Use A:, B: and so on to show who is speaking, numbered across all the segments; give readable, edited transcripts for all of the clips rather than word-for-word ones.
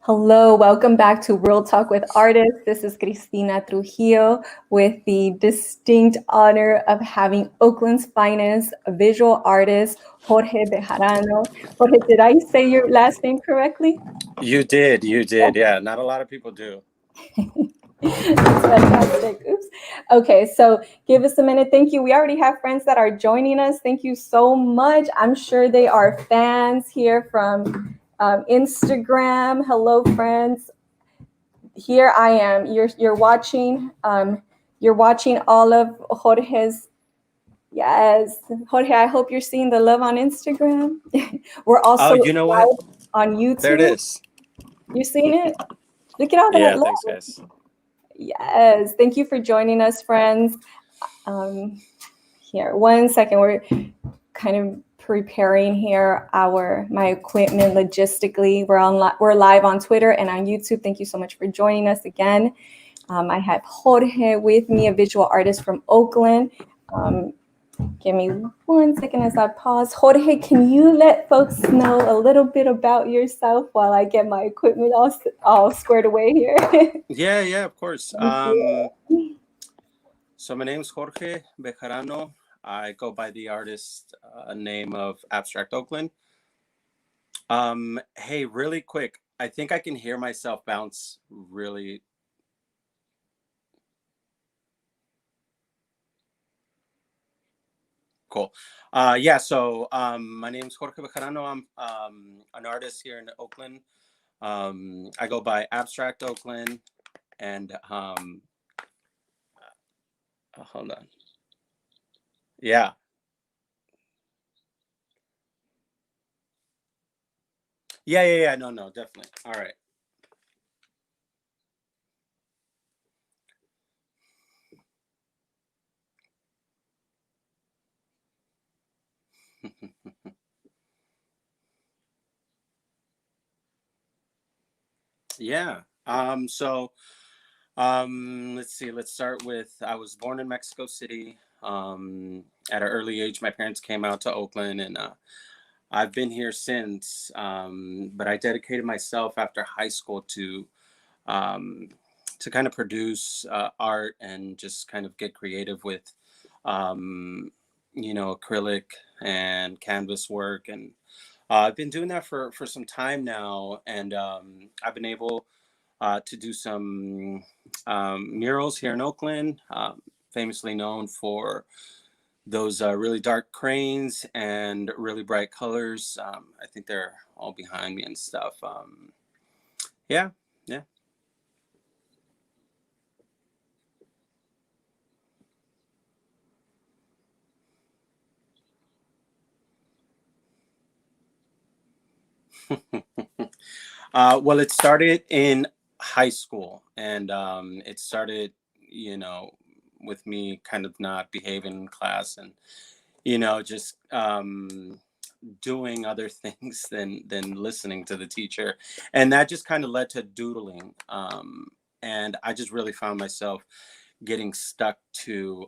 A: Hello, welcome back to Real Talk with Artists. This is Cristina Trujillo with the distinct honor of having Oakland's finest visual artist, Jorge Bejarano. Jorge, did I say your last name correctly?
B: You did. Yeah, not a lot of people do.
A: That's fantastic. Oops. Okay, so give us a minute. Thank you. We already have friends that are joining us. Thank you so much. I'm sure they are fans here from Instagram. Hello, friends. Here I am. You're watching. You're watching all of Jorge's. Yes, Jorge. I hope you're seeing the love on Instagram. We're
B: Oh,
A: also
B: you know what?
A: live on
B: There it
A: YouTube.
B: is.
A: You seeing it? Look at all that
B: Yeah, thanks,
A: love.
B: guys.
A: Yes. Thank you for joining us, friends. Um, Here, one second. We're kind of preparing here my equipment logistically. We're live on Twitter and on YouTube. Thank you so much for joining us again. I have Jorge with me, a visual artist from Oakland. Give me one second as I pause. Jorge, can you let folks know a little bit about yourself while I get my equipment all squared away here?
B: Yeah, of course.
A: Thank you.
B: So my name's Jorge Bejarano. I go by the artist name of Abstract Oakland. Hey, really quick. I think I can hear myself bounce really cool. My name's Jorge Bejarano. I'm an artist here in Oakland. I go by Abstract Oakland, and hold on. Yeah. Yeah. No, definitely. All right. Yeah. Let's see. Let's start with I was born in Mexico City. At an early age, my parents came out to Oakland, and I've been here since. But I dedicated myself after high school um, to kind of produce art and just kind of get creative with, um, acrylic and canvas work. And I've been doing that for some time now, and I've been able to do some murals here in Oakland, famously known for those really dark cranes and really bright colors. I think they're all behind me and stuff. Yeah, yeah. Well, it started in high school, and it started, you know, with me kind of not behaving in class and, just doing other things than listening to the teacher, and that just kind of led to doodling. And I just really found myself getting stuck to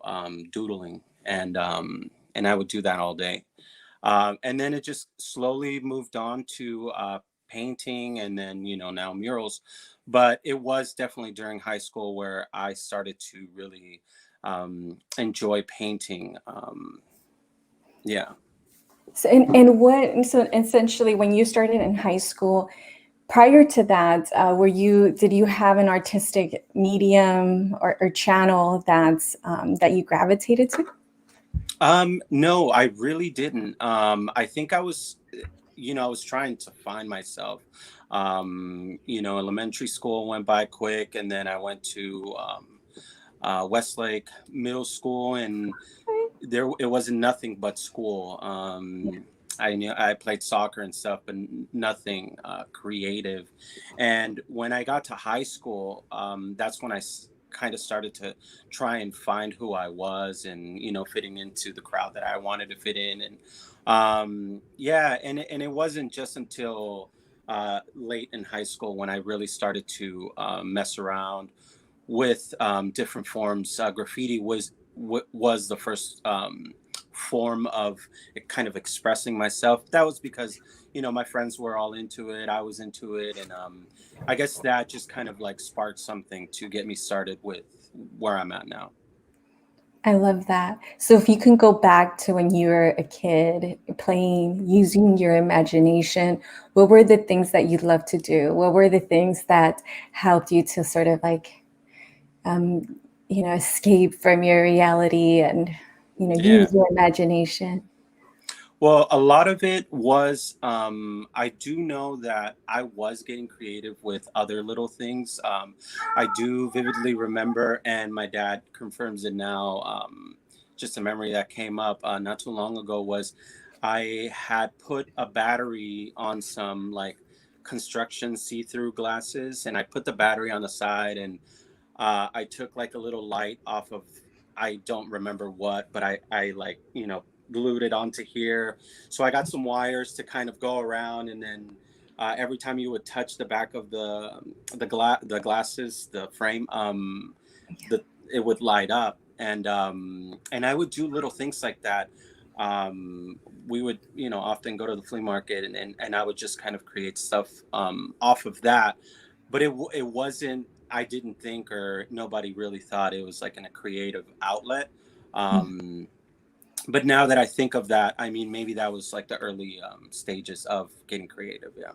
B: doodling, and I would do that all day. And then it just slowly moved on to painting, and then now murals. But it was definitely during high school where I started to really enjoy painting. Yeah.
A: So essentially, when you started in high school, prior to that, did you have an artistic medium or channel that you gravitated to?
B: No, I really didn't. I think I was trying to find myself. Elementary school went by quick, and then I went to Westlake Middle School, and there it wasn't nothing but school. I knew I played soccer and stuff, but nothing creative. And when I got to high school, that's when kind of started to try and find who I was, and fitting into the crowd that I wanted to fit in. And yeah, and it wasn't just until late in high school when I really started to mess around with different forms. Graffiti was the first form of kind of expressing myself. That was because, my friends were all into it. I was into it. And I guess that just kind of like sparked something to get me started with where I'm at now.
A: I love that. So if you can go back to when you were a kid playing, using your imagination, what were the things that you'd love to do? What were the things that helped you to sort of like, escape from your reality and,
B: Yeah.
A: use your imagination?
B: Well, a lot of it was, I do know that I was getting creative with other little things. I do vividly remember, and my dad confirms it now, just a memory that came up not too long ago was I had put a battery on some like construction see-through glasses, and I put the battery on the side, and I took like a little light off of, I don't remember what, but I like, glued it onto here. So I got some wires to kind of go around, and then every time you would touch the back of the glasses, the frame, it would light up, and I would do little things like that. We would, often go to the flea market, and I would just kind of create stuff off of that. But it wasn't. I didn't think, or nobody really thought it was like in a creative outlet. But now that I think of that, I mean, maybe that was like the early stages of getting creative. Yeah.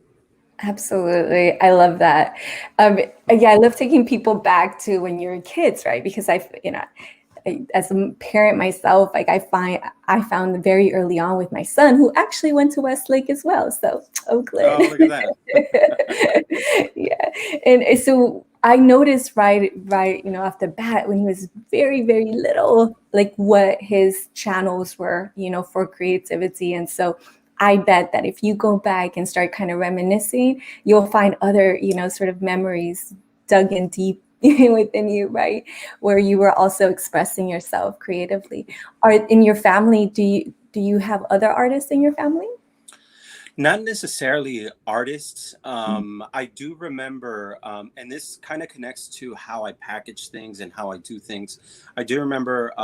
A: Absolutely. I love that. Yeah, I love taking people back to when you were kids, right? Because as a parent myself, like I found very early on with my son, who actually went to Westlake as well. So Oakland.
B: Oh, look at that.
A: Yeah. And so I noticed right, off the bat when he was very, very little, like what his channels were, for creativity. And so I bet that if you go back and start kind of reminiscing, you'll find other, sort of memories dug in deep within you, right? Where you were also expressing yourself creatively. Are in your family, do you have other artists in your family?
B: Not necessarily artists. I do remember, and this kind of connects to how I package things and how I do things. I do remember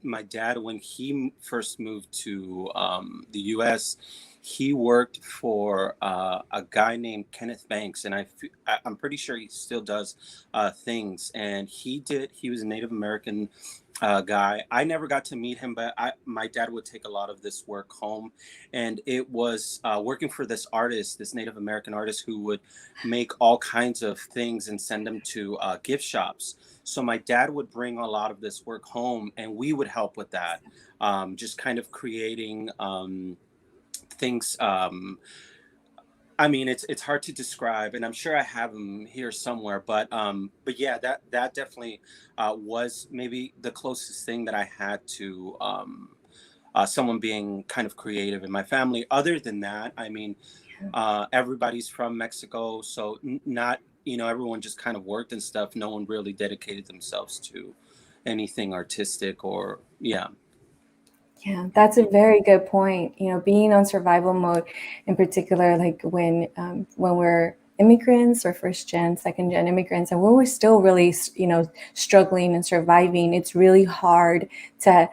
B: my dad, when he first moved to the U.S., he worked for a guy named Kenneth Banks, and I'm pretty sure he still does things. And he was a Native American guy. I never got to meet him, but my dad would take a lot of this work home, and it was working for this artist, this Native American artist, who would make all kinds of things and send them to gift shops. So my dad would bring a lot of this work home, and we would help with that, just kind of creating things. I mean, it's hard to describe, and I'm sure I have them here somewhere. But yeah, that definitely was maybe the closest thing that I had to someone being kind of creative in my family. Other than that, I mean, everybody's from Mexico, so not, everyone just kind of worked and stuff. No one really dedicated themselves to anything artistic, or yeah.
A: Yeah, that's a very good point. Being on survival mode, in particular, like when we're immigrants or first gen, second gen immigrants, and when we're still really, struggling and surviving, it's really hard to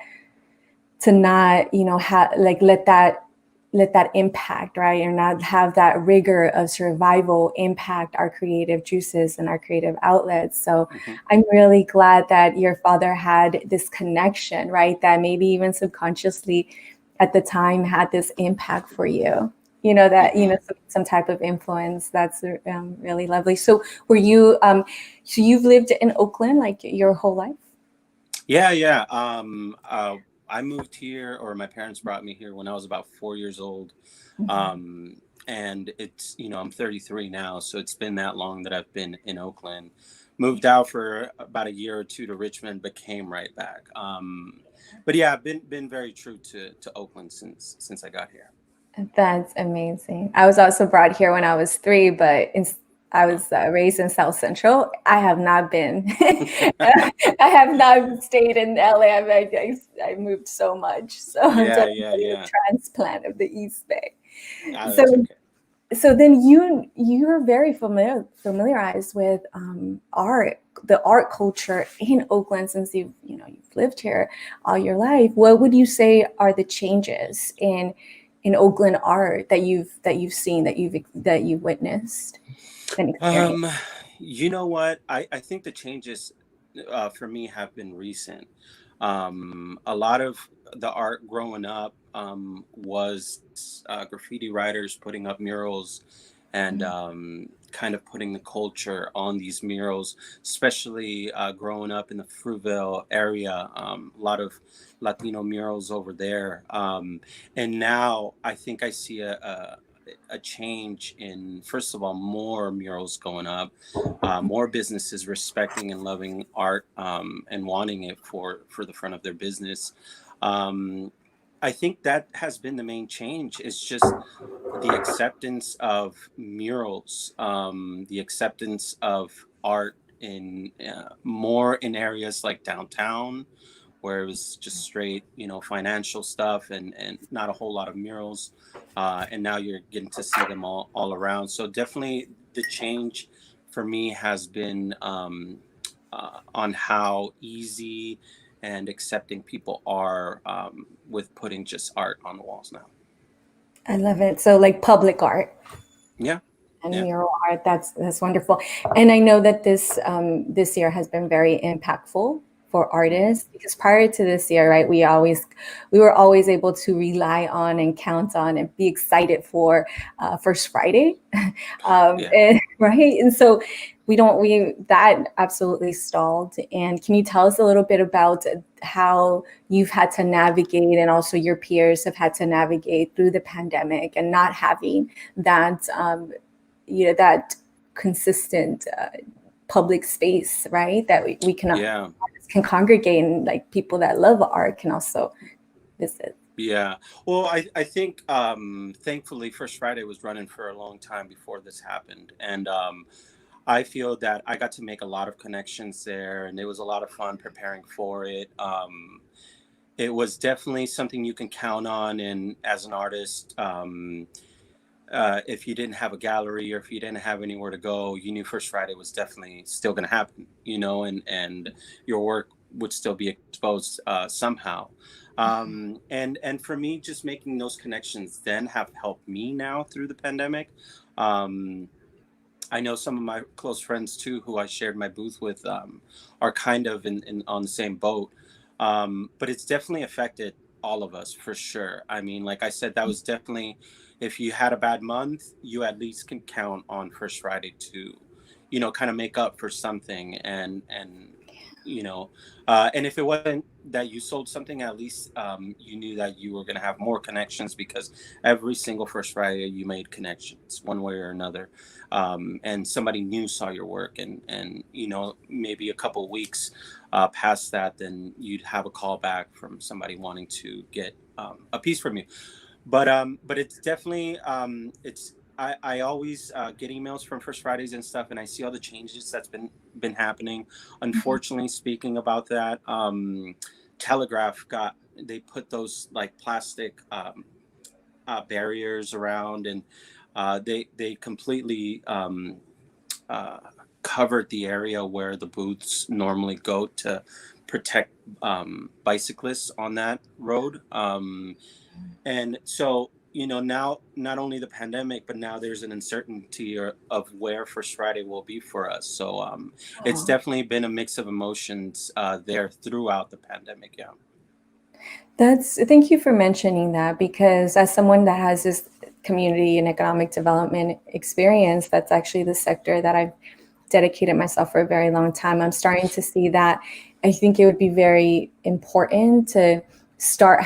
A: not, like let that impact, right, or not have that rigor of survival impact our creative juices and our creative outlets. So I'm really glad that your father had this connection, right, that maybe even subconsciously at the time had this impact for you, that some type of influence. That's really lovely. So were you so you've lived in Oakland like your whole life?
B: Yeah. I moved here, or my parents brought me here when I was about 4 years old. And it's, I'm 33 now, so it's been that long that I've been in Oakland. Moved out for about a year or two to Richmond, but came right back. But yeah, I've been very true to Oakland since I got here.
A: That's amazing. I was also brought here when I was 3, but I was raised in South Central. I have not been. I have not stayed in LA. I moved so much, so I'm definitely a transplant of the East Bay.
B: Oh,
A: So,
B: that's okay.
A: so then you're very familiarized with art, the art culture in Oakland since you've lived here all your life. What would you say are the changes in Oakland art that you've seen, that you've witnessed and experienced?
B: You know what? I think the changes for me have been recent. A lot of the art growing up was graffiti writers putting up murals and kind of putting the culture on these murals, especially growing up in the Fruitvale area. A lot of Latino murals over there. And now I think I see a change in, first of all, more murals going up, more businesses respecting and loving art and wanting it for the front of their business. I think that has been the main change. It's just the acceptance of murals, the acceptance of art in more in areas like downtown, where it was just straight, financial stuff and not a whole lot of murals. And now you're getting to see them all around. So definitely the change for me has been on how easy and accepting people are with putting just art on the walls now.
A: I love it. So like public art
B: Yeah.
A: and
B: Yeah.
A: mural art, that's wonderful. And I know that this year has been very impactful for artists, because prior to this year, right, we were always able to rely on and count on and be excited for First Friday,
B: Yeah.
A: right? And so we that absolutely stalled. And can you tell us a little bit about how you've had to navigate, and also your peers have had to navigate through the pandemic and not having that that consistent public space, right? That we
B: Yeah.
A: can congregate, and like people that love art can also visit.
B: Yeah. Well, I think thankfully First Friday was running for a long time before this happened. And I feel that I got to make a lot of connections there, and it was a lot of fun preparing for it. It was definitely something you can count on. And as an artist, if you didn't have a gallery or if you didn't have anywhere to go, you knew First Friday was definitely still going to happen, and your work would still be exposed somehow. And for me, just making those connections then have helped me now through the pandemic. Um, I know some of my close friends too, who I shared my booth with, are kind of in on the same boat. But it's definitely affected all of us for sure. I mean, like I said, that was definitely, if you had a bad month, you at least can count on First Friday to, kind of make up for something. And if it wasn't that you sold something, at least you knew that you were going to have more connections, because every single First Friday you made connections one way or another. And somebody new saw your work, and maybe a couple weeks past that, then you'd have a call back from somebody wanting to get a piece from you. But it's definitely it's I always get emails from First Fridays and stuff, and I see all the changes that's been happening. Unfortunately, speaking about that, Telegraph they put those like plastic barriers around, and they completely uh, covered the area where the booths normally go to protect bicyclists on that road. And so, now not only the pandemic, but now there's an uncertainty of where First Friday will be for us. So it's
A: Oh,
B: definitely been a mix of emotions there throughout the pandemic. Yeah.
A: thank you for mentioning that, because as someone that has this community and economic development experience, that's actually the sector that I've dedicated myself for a very long time. I'm starting to see that I think it would be very important to start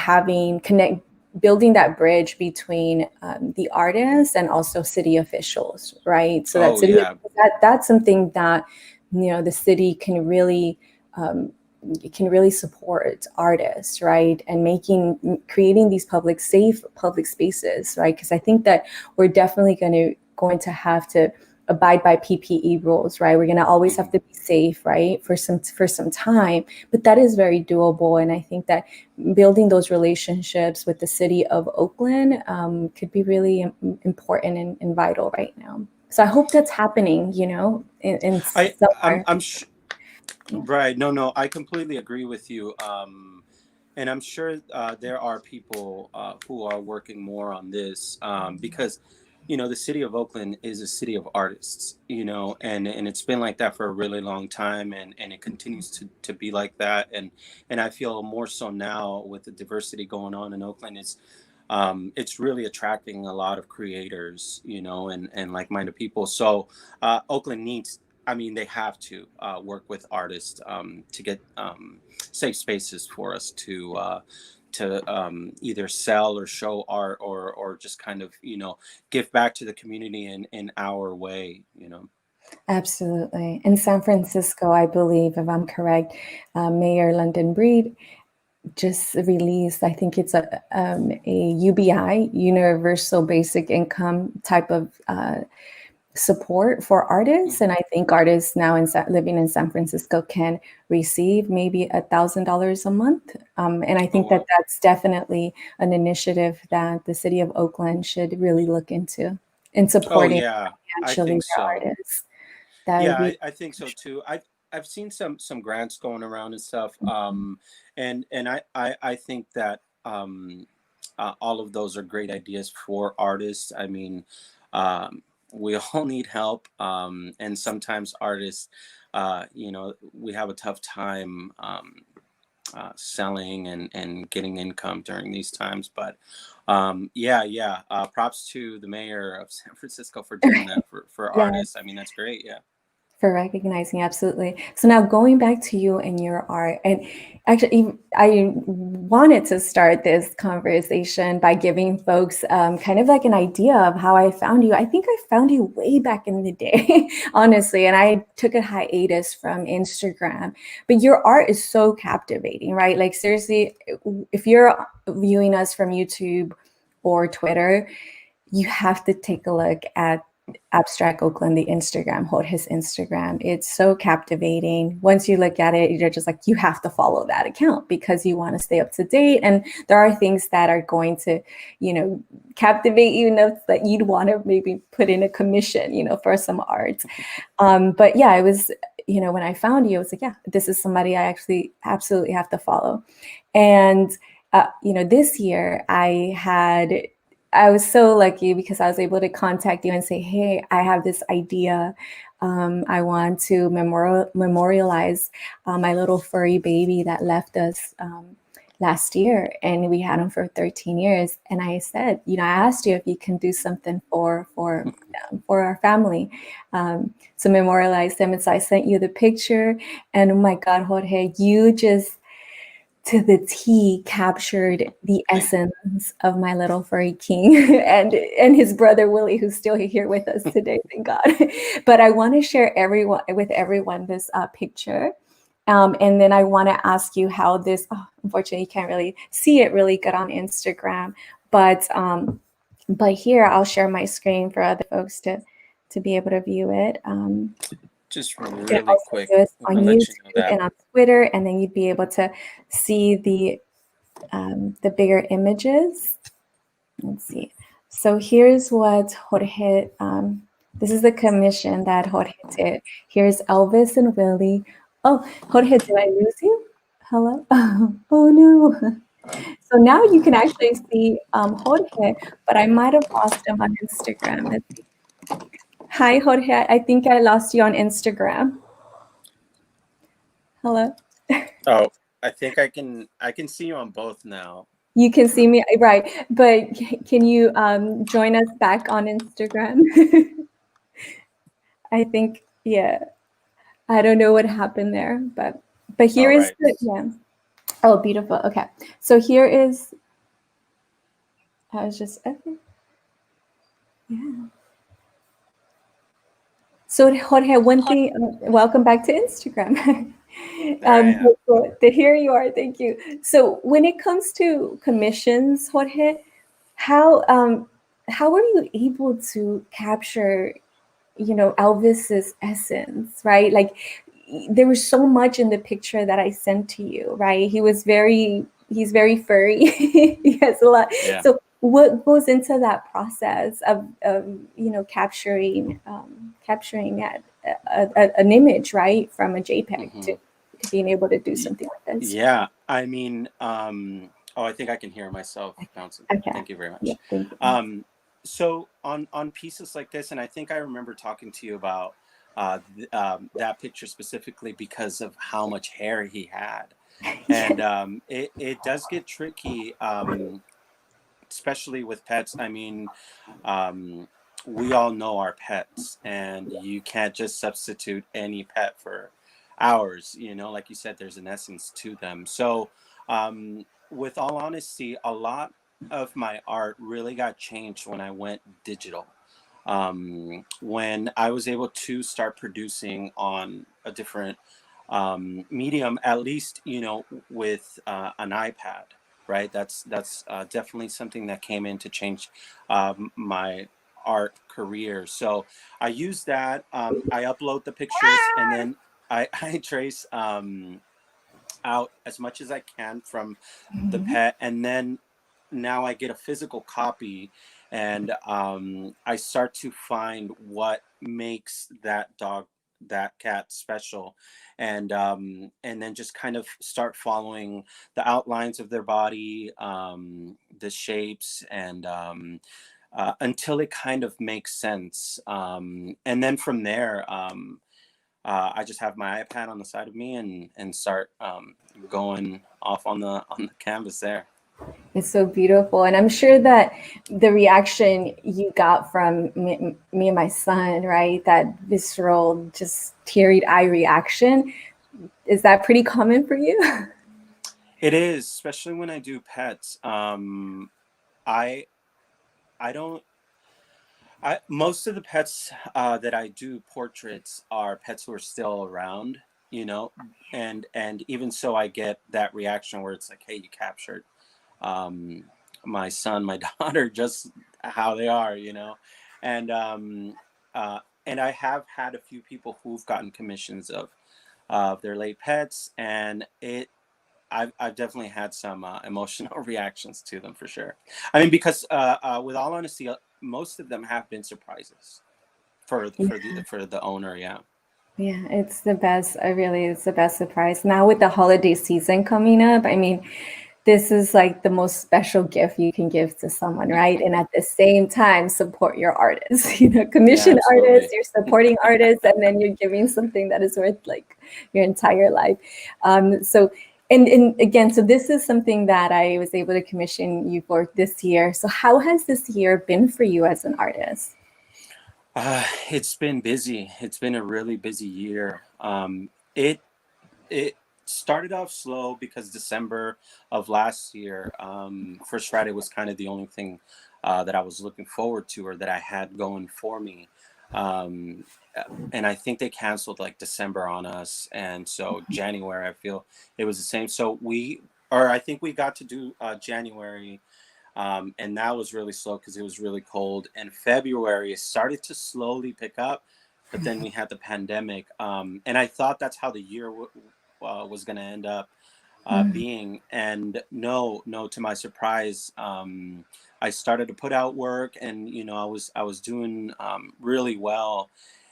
A: building that bridge between the artists and also city officials, right? So
B: Oh yeah.
A: that's something that the city um, can really support artists, right? And creating these safe public spaces, right? Because I think that we're definitely going to have to abide by PPE rules, right? We're going to always have
B: Mhm.
A: to be safe, right, for some time, but that is very doable. And I think that building those relationships with the city of Oakland could be really important and vital right now. So I hope that's happening, in
B: I I'm
A: somewhere.
B: I'm sh- Right. No, I completely agree with you. And I'm sure there are people who are working more on this because, the city of Oakland is a city of artists, and it's been like that for a really long time, and it continues to be like that. And I feel more so now with the diversity going on in Oakland. It's really attracting a lot of creators, and like-minded people. So Oakland needs, I mean, they have to work with artists to get safe spaces for us to either sell or show art or just kind of, give back to the community in our way.
A: Absolutely. In San Francisco, I believe, if I'm correct, Mayor London Breed just released, I think it's a UBI, Universal Basic Income type of support for artists. And I think artists now living in San Francisco can receive maybe $1,000 a month. And I think that that's definitely an initiative that the city of Oakland should really look into in supporting
B: Yeah, I
A: financially
B: think
A: their
B: so.
A: artists. That would
B: Yeah,
A: be
B: I think so too. I've seen some grants going around and stuff, and I think that all of those are great ideas for artists. I mean, we all need help, and sometimes artists, we have a tough time selling and getting income during these times. But yeah. Props to the mayor of San Francisco for doing that for
A: yeah.
B: artists. I mean, that's great. Yeah.
A: For recognizing, absolutely. So now going back to you and your art, and actually, I wanted to start this conversation by giving folks kind of like an idea of how I found you. I think I found you way back in the day, honestly, and I took a hiatus from Instagram. But your art is so captivating, right? Like seriously, if you're viewing us from YouTube or Twitter, you have to take a look at Abstract Oakland, the Instagram, Jorge's Instagram. It's so captivating. Once you look at it, you're just like, you have to follow that account because you want to stay up to date. And there are things that are going to, captivate you enough that you'd want to maybe put in a commission, for some art. But yeah, it was, when I found you, I was like, yeah, this is somebody I actually absolutely have to follow. And, this year I was so lucky because I was able to contact you and say, hey, I have this idea. I want to memorialize my little furry baby that left us last year. And we had him for 13 years. And I said, I asked you if you can do something for our family to memorialize them. And so I sent you the picture. And oh my God, Jorge, you just to the T captured the essence of my little furry king and his brother Willie, who's still here with us today, thank God. But I want to share with everyone this picture. And then I want to ask you how this, unfortunately, you can't really see it really good on Instagram, but here I'll share my screen for other folks to be able to view it.
B: Just
A: You can
B: really
A: also
B: quick,
A: do it
B: I
A: on
B: want to let you know
A: YouTube
B: that.
A: and on Twitter, and then you'd be able to see the bigger images. Let's see. So here's what Jorge, this is the commission that Jorge did. Here's Elvis and Willie. Oh, Jorge, did I lose you? Hello? Oh no. So now you can actually see Jorge, but I might have lost him on Instagram. Let's see. Hi, Jorge. I think I lost you on Instagram. Hello?
B: Oh, I think I can see you on both now.
A: You can see me, right? But can you join us back on Instagram? I think, yeah. I don't know what happened there, but here
B: All
A: is
B: right.
A: the, yeah. Oh, beautiful. Okay. So here is, I was just, okay. Yeah. So Jorge, one thing, welcome back to Instagram.
B: There I am.
A: Here you are. Thank you. So when it comes to commissions, Jorge, how were you able to capture, Elvis's essence, right? Like there was so much in the picture that I sent to you, right? He's very furry. He has a lot.
B: Yeah.
A: So what goes into that process of capturing an image, right, from a JPEG
B: hmm
A: to being able to do something like this?
B: Yeah, I mean, I think I can hear myself bouncing.
A: Okay.
B: Thank you very much.
A: Yeah, thank you.
B: So on pieces like this, and I think I remember talking to you about that picture specifically because of how much hair he had, and it does get tricky, especially with pets. I mean, um, we all know our pets, and you can't just substitute any pet for ours. You know, like you said, there's an essence to them. So, with all honesty, a lot of my art really got changed when I went digital. When I was able to start producing on a different medium, at least, you know, with an iPad, right? That's definitely something that came in to change my art career. So I use that. I upload the pictures, and then I trace out as much as I can from the
A: Mhm.
B: pet, and then now I get a physical copy, and I start to find what makes that dog, that cat special, and then just kind of start following the outlines of their body, the shapes, and until it kind of makes sense. And then from there, I just have my iPad on the side of me and start going off on the canvas there.
A: It's so beautiful. And I'm sure that the reaction you got from me and my son, right? That visceral, just teary eye reaction. Is that pretty common for you?
B: It is, especially when I do pets. I I don't. Most of the pets that I do portraits are pets who are still around, you know, and even so, I get that reaction where it's like, "Hey, you captured um, my son, my daughter, just how they are," you know, and and I have had a few people who've gotten commissions of their late pets, and I've definitely had some emotional reactions to them for sure. I mean, because with all honesty, most of them have been surprises for the owner. Yeah.
A: Yeah, it's the best. I really, it's the best surprise. Now with the holiday season coming up, I mean, this is like the most special gift you can give to someone, right? And at the same time, support your artists. You know,
B: Yeah,
A: commission artists,
B: absolutely.
A: you're supporting artists, and then you're giving something that is worth like your entire life. So, and again, so this is something that I was able to commission you for this year. So, how has this year been for you as an artist?
B: It's been busy. It's been a really busy year. It started off slow because December of last year, First Friday was kind of the only thing that I was looking forward to or that I had going for me. Um, and I think they canceled like December on us, and so January I feel it was the same. So or I think we got to do January, and that was really slow because it was really cold. And February it started to slowly pick up, but then we had the pandemic, and I thought that's how the year was going to end up being. And no, to my surprise, I started to put out work, and you know I was doing really well.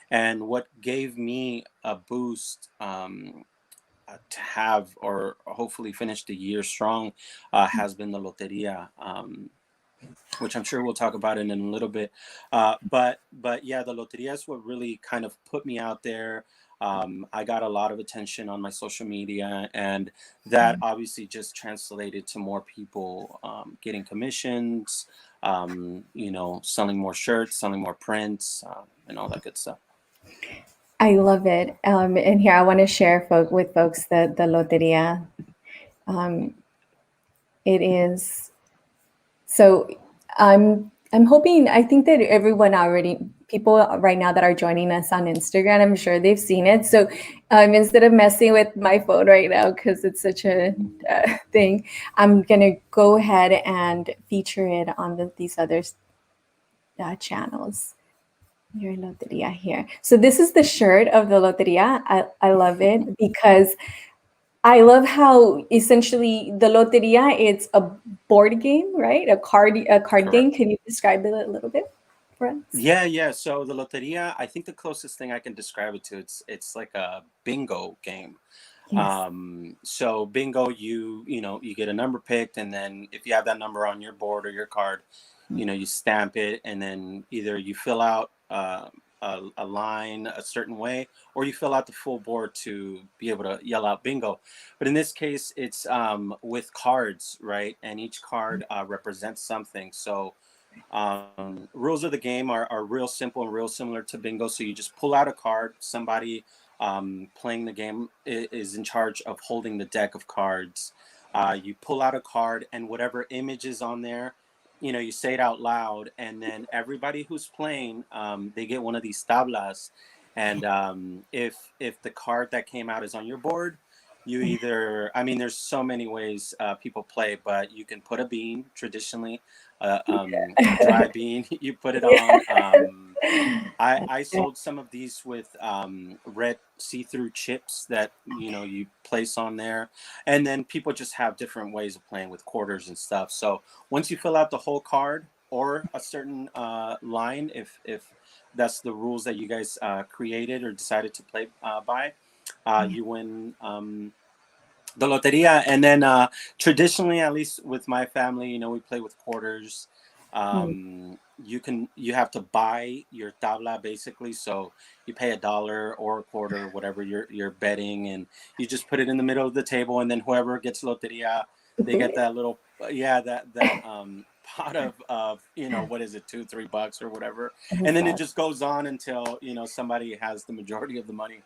B: And what gave me a boost to have or hopefully finish the year strong has been the Loteria, which I'm sure we'll talk about in a little bit. But yeah, the Loteria is what really kind of put me out there. I got a lot of attention on my social media, and that obviously just translated to more people getting commissions, you know, selling more shirts, selling more prints, and all that good stuff.
A: I love it. And here I want to share with folks the Loteria. Um, it is so I'm hoping, I think that everyone already, people right now that are joining us on Instagram, I'm sure they've seen it. So instead of messing with my phone right now, because it's such a thing, I'm going to go ahead and feature it on these other channels. Your Loteria here. So this is the shirt of the Loteria. I love it because I love how essentially the Loteria, it's a board game, right? A card game.
B: Correct.
A: Can you describe it a little bit for us?
B: Yeah. So the Loteria, I think the closest thing I can describe it to, it's like a bingo game.
A: Yes.
B: So bingo, you get a number picked, and then if you have that number on your board or your card, you stamp it, and then either you fill out a line a certain way, or you fill out the full board to be able to yell out bingo. But in this case, it's with cards, right? And each card represents something. So rules of the game are real simple and real similar to bingo. So you just pull out a card. Somebody playing the game is in charge of holding the deck of cards. You pull out a card, and whatever image is on there, you say it out loud, and then everybody who's playing, they get one of these tablas. And if the card that came out is on your board, you either, there's so many ways people play, but you can put a bean traditionally, a dry bean, you put it on. I sold some of these with red see-through chips that you place on there, and then people just have different ways of playing with quarters and stuff. So once you fill out the whole card or a certain line, if that's the rules that you guys created or decided to play by, you win the loteria. And then traditionally, at least with my family, we play with quarters. You have to buy your tabla basically, so you pay $1 or a quarter, whatever you're betting, and you just put it in the middle of the table, and then whoever gets loteria, they get that little that pot of what is it, $2-3 or whatever, and then it just goes on until somebody has the majority of the money.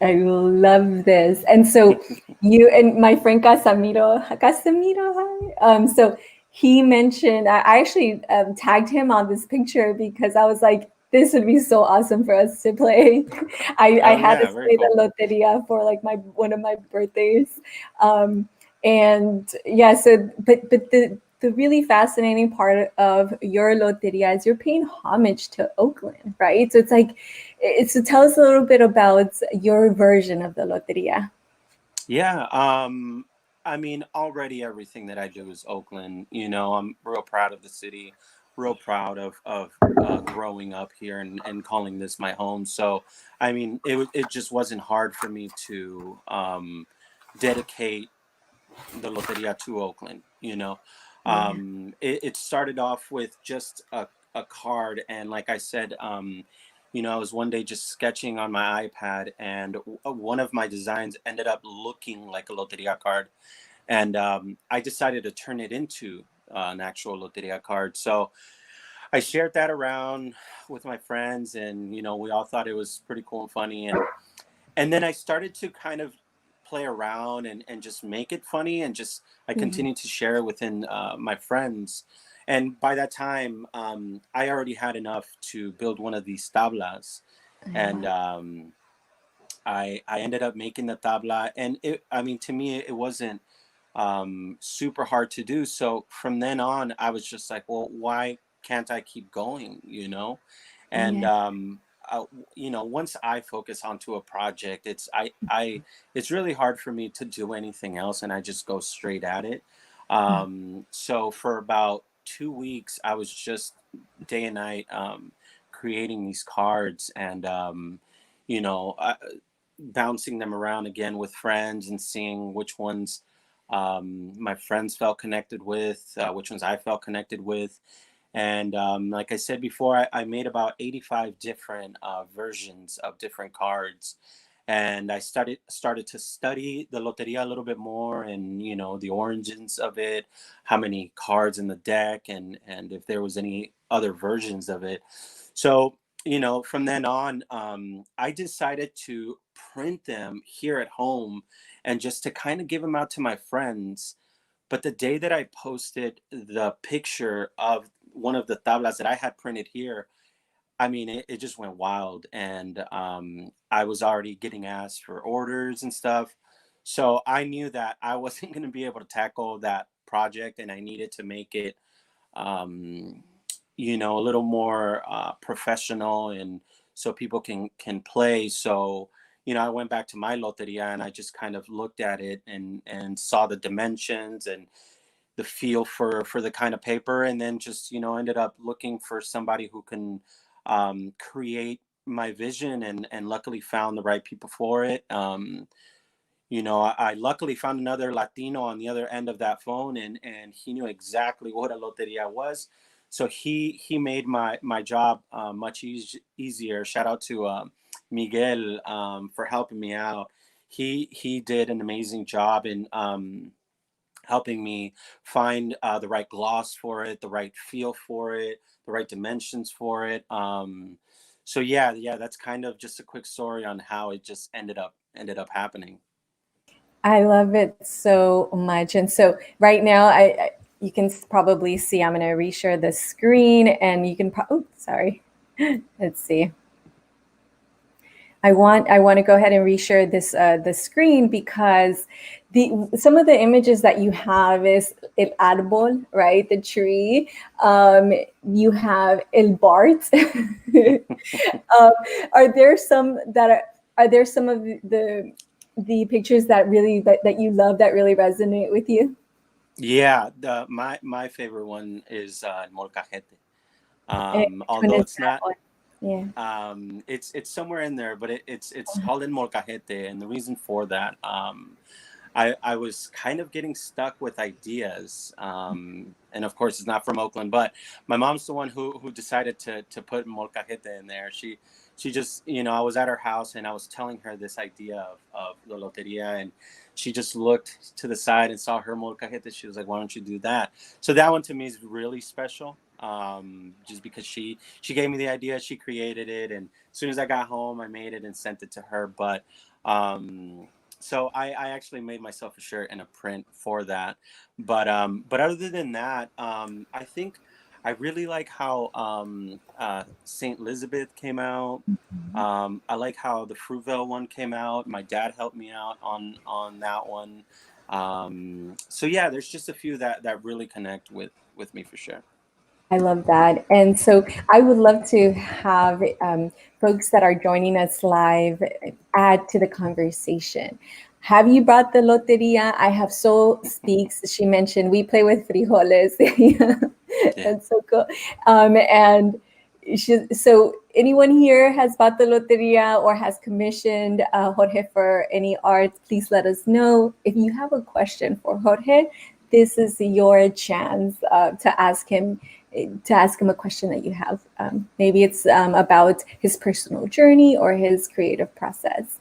A: I love this. And so you and my friend Casemiro, hi. So he mentioned, I actually tagged him on this picture because I was like, this would be so awesome for us to play. I
B: Oh
A: had
B: yeah,
A: us
B: very
A: play
B: cool.
A: the Loteria for like one of my birthdays. And yeah, so but the really fascinating part of your Loteria is you're paying homage to Oakland, right? So so tell us a little bit about your version of the Loteria.
B: Yeah, already everything that I do is Oakland. I'm real proud of the city, real proud of growing up here and calling this my home. So, it just wasn't hard for me to dedicate the Loteria to Oakland.
A: Yeah.
B: It started off with just a card, and like I said, I was one day just sketching on my iPad, and one of my designs ended up looking like a Loteria card, and I decided to turn it into an actual Loteria card. So I shared that around with my friends, and we all thought it was pretty cool and funny, and then I started to kind of play around and just make it funny, and just I
A: Mhm.
B: continued to share it within my friends. And by that time, I already had enough to build one of these tablas, and I ended up making the tabla, and to me it wasn't super hard to do. So from then on, I was just like, well, why can't I keep going? And
A: Yeah.
B: once I focus onto a project, it's really hard for me to do anything else, and I just go straight at it. So for about 2 weeks, I was just day and night creating these cards, and you know, I, bouncing them around again with friends and seeing which ones my friends felt connected with, which ones I felt connected with. And like I said before, I made about 85 different versions of different cards. And I started to study the Loteria a little bit more, and the origins of it, how many cards in the deck, and if there was any other versions of it. So from then on, I decided to print them here at home, and just to kind of give them out to my friends. But the day that I posted the picture of one of the tablas that I had printed here, it just went wild. And I was already getting asked for orders and stuff. So I knew that I wasn't going to be able to tackle that project, and I needed to make it, um, a little more professional, and so people can play. So I went back to my loteria, and I just kind of looked at it and saw the dimensions and the feel for the kind of paper, and then just ended up looking for somebody who can create my vision, and luckily found the right people for it. you know, I luckily found another Latino on the other end of that phone, and he knew exactly what a loteria was. So he made my job much easier. Shout out to Miguel for helping me out. He did an amazing job in helping me find the right gloss for it, the right feel for it, the right dimensions for it. So yeah, that's kind of just a quick story on how it just ended up happening.
A: I love it so much. And so right now, you can probably see I'm going to reshare the screen, and you can. Oh, sorry. Let's see. I want to go ahead and reshare this the screen because the some of the images that you have is el árbol, right? The tree. You have el Bart. um, are there some that are there some of the pictures that really that you love that really resonate with you?
B: Yeah, the my favorite one is Molcajete.
A: And which one
B: Although
A: is
B: it's
A: that
B: not,
A: one? Yeah.
B: it's somewhere in there, but it's called in Molcajete, and the reason for that, I was kind of getting stuck with ideas, and of course it's not from Oakland, but my mom's the one who decided to put Molcajete in there. She just, you know, I was at her house and I was telling her this idea of the Loteria, and she just looked to the side and saw her Molcajete. She was like, "Why don't you do that?" So that one to me is really special, just because she gave me the idea, she created it, and as soon as I got home, I made it and sent it to her. But so I actually made myself a shirt and a print for that. But other than that, I think I really like how Saint Elizabeth came out. I like how the Fruitvale one came out. My dad helped me out on that one. So yeah, there's just a few that really connect with me for sure.
A: I love that. And so I would love to have folks that are joining us live add to the conversation. Have you brought the loteria? I have Soul Speaks. She mentioned we play with frijoles. Yeah,
B: Yeah.
A: that's so cool. And so anyone here has bought the loteria or has commissioned Jorge for any art, please let us know. If you have a question for Jorge, this is your chance to ask him a question that you have. Maybe it's about his personal journey or his creative process.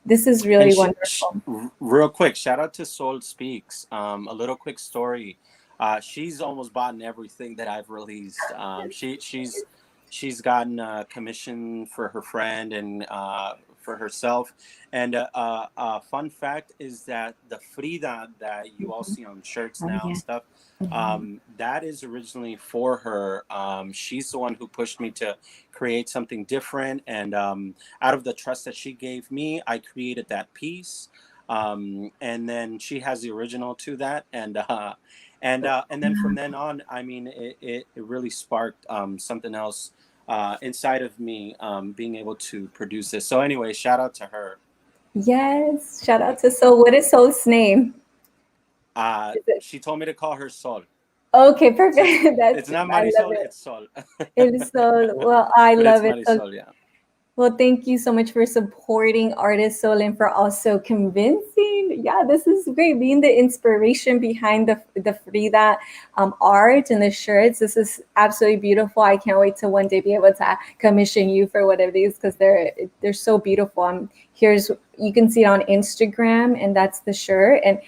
A: This is
B: Hey,
A: really wonderful.
B: real quick, shout out to Soul Speaks. A little quick story. She's almost bought everything that I've released. She's gotten a commission for her friend and for herself. And fun fact is that the Frida that you all see on shirts
A: Oh,
B: now and
A: yeah.
B: stuff,
A: Mhm.
B: that is originally for her. She's the one who pushed me to create something different, and out of the trust that she gave me, I created that piece. And then she has the original to that, and then from then on, I mean, it really sparked something else inside of me, being able to produce this. So anyway, shout out to her.
A: Yes. Shout out to Soul. What is Soul's name? Is it?
B: She told me to call her Sol.
A: Okay,
B: So
A: perfect.
B: it's
A: That's
B: not
A: I love
B: Marisol,
A: it.
B: it's Sol.
A: It is Soul. Well, I
B: But it's
A: love it. So
B: Marisol, yeah.
A: well, thank you so much for supporting Artist Soul and for also convincing. Yeah, this is great. Being the inspiration behind the Frida art and the shirts. This is absolutely beautiful. I can't wait to one day be able to commission you for whatever it is because they're so beautiful. Here's you can see it on Instagram, and that's the shirt. And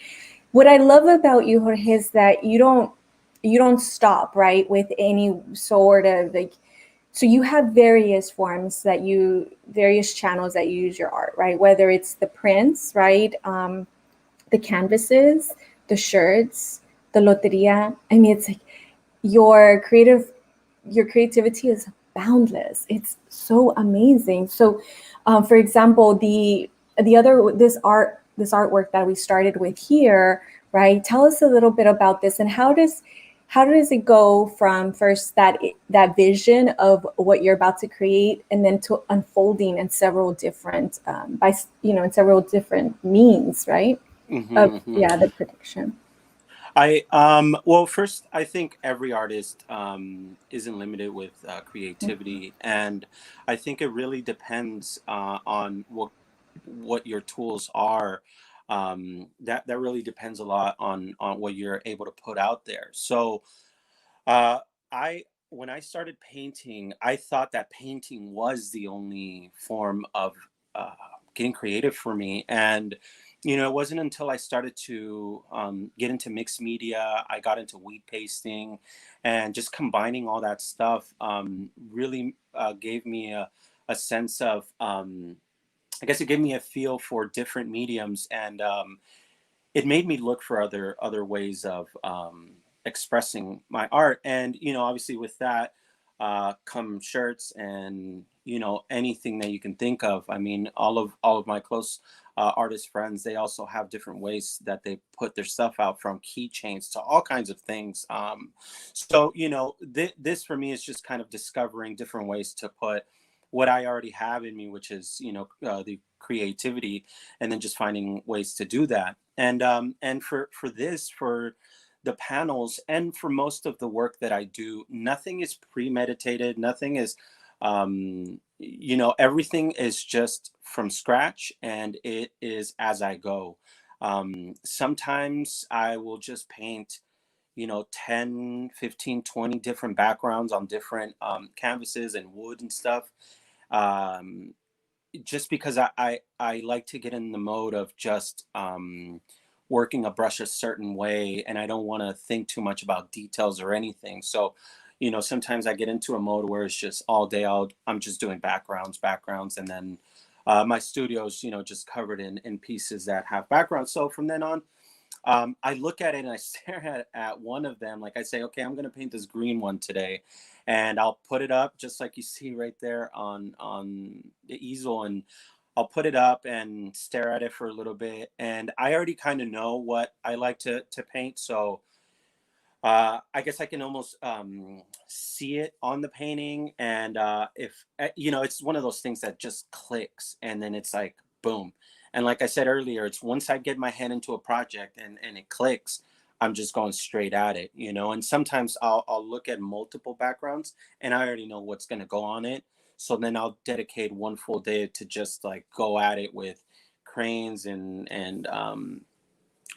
A: what I love about you, Jorge, is that you don't stop right with any sort of like so you have various forms various channels that you use your art, right? Whether it's the prints, right? The canvases, the shirts, the loteria. I mean, it's like your creative, your creativity is boundless. It's so amazing. So, for example, the other this artwork that we started with here, right? Tell us a little bit about this and how does it go from first that vision of what you're about to create and then to unfolding in several different in several different means, right? Of
B: Hmm, hmm.
A: yeah, the production.
B: Well, first, I think every artist isn't limited with creativity, and I think it really depends on what your tools are. that really depends a lot on what you're able to put out there. So uh, I when I started painting, I thought that painting was the only form of uh, getting creative for me. And it wasn't until I started to get into mixed media, I got into wheat pasting, and just combining all that stuff really gave me a sense of, I guess it gave me a feel for different mediums, and it made me look for other ways of expressing my art. And obviously with that come shirts and anything that you can think of. I mean, all of my close artist friends, they also have different ways that they put their stuff out, from keychains to all kinds of things. So this for me is just kind of discovering different ways to put what I already have in me, which is the creativity, and then just finding ways to do that. And for the panels, and for most of the work that I do, nothing is premeditated. Nothing is, everything is just from scratch, and it is as I go. Sometimes I will just paint 10, 15, 20 different backgrounds on different canvases and wood and stuff. Um, just because I like to get in the mode of just working a brush a certain way, and I don't want to think too much about details or anything. So, sometimes I get into a mode where it's just all day I'm just doing backgrounds, and then my studio's just covered in pieces that have backgrounds. So from then on, I look at it and I stare at one of them. Like, I say, okay, I'm going to paint this green one today, and I'll put it up just like you see right there on the easel, and I'll put it up and stare at it for a little bit. And I already kind of know what I like to paint. So I guess I can almost see it on the painting. And if, it's one of those things that just clicks, and then it's like, boom. And like I said earlier, it's once I get my hand into a project and it clicks, I'm just going straight at it, and sometimes I'll look at multiple backgrounds, and I already know what's going to go on it. So then I'll dedicate one full day to just like go at it with cranes and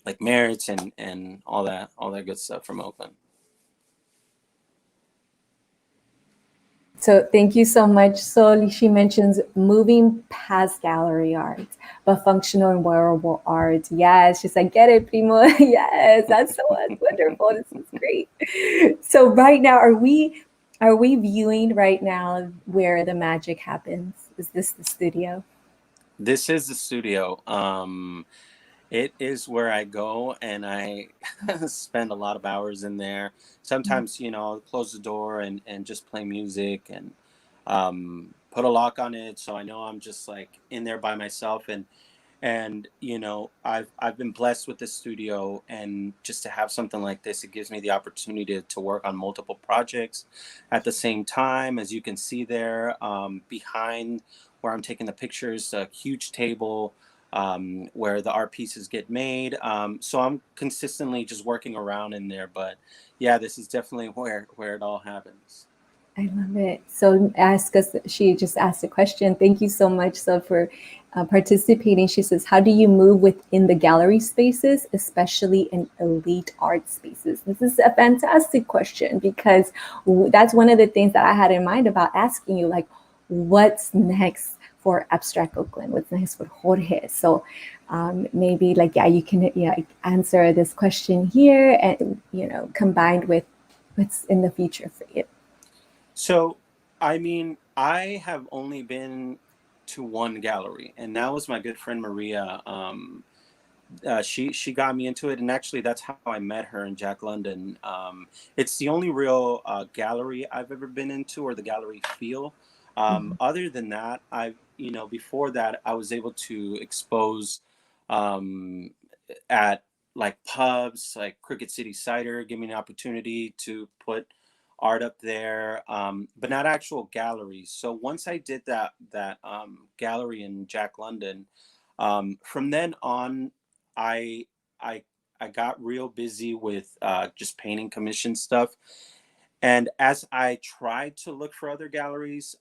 B: like merits and all that good stuff from Oakland.
A: So thank you so much. So she mentions moving past gallery art, but functional and wearable art. Yes, she's like, get it, primo. Yes, that's so wonderful. This is great. So right now, are we viewing right now where the magic happens? Is this the studio?
B: This is the studio. It is where I go, and I spend a lot of hours in there. Sometimes, I'll close the door and just play music, and put a lock on it, so I know I'm just like in there by myself. And I've been blessed with this studio, and just to have something like this, it gives me the opportunity to work on multiple projects at the same time. As you can see there, behind where I'm taking the pictures, a huge table where the art pieces get made. So I'm consistently just working around in there. But yeah, this is definitely where it all happens.
A: I love it. So ask us, she just asked a question. Thank you so much, so for participating. She says, how do you move within the gallery spaces, especially in elite art spaces? This is a fantastic question, because that's one of the things that I had in mind about asking you, like, what's next for Abstract Oakland? What's next for Jorge? So maybe like, yeah, you can answer this question here, and, combined with what's in the future for you.
B: So, I mean, I have only been to one gallery, and that was my good friend Maria. She got me into it, and actually, that's how I met her in Jack London. It's the only real gallery I've ever been into, or the gallery feel.
A: Mhm.
B: Other than that, before that, I was able to expose um, at like pubs, like Crooked City Cider, give me an opportunity to put art up there, but not actual galleries. So once I did that gallery in Jack London, from then on, I I I got real busy with just painting commission stuff, And as I tried to look for other galleries,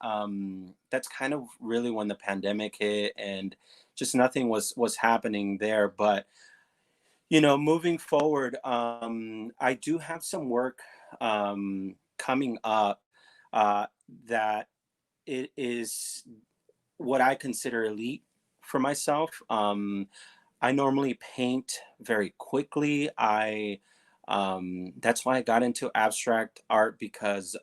B: that's kind of really when the pandemic hit and just nothing was happening there. But moving forward, I do have some work coming up uh, that it is what I consider elite for myself. I normally paint very quickly. I That's why I got into abstract art because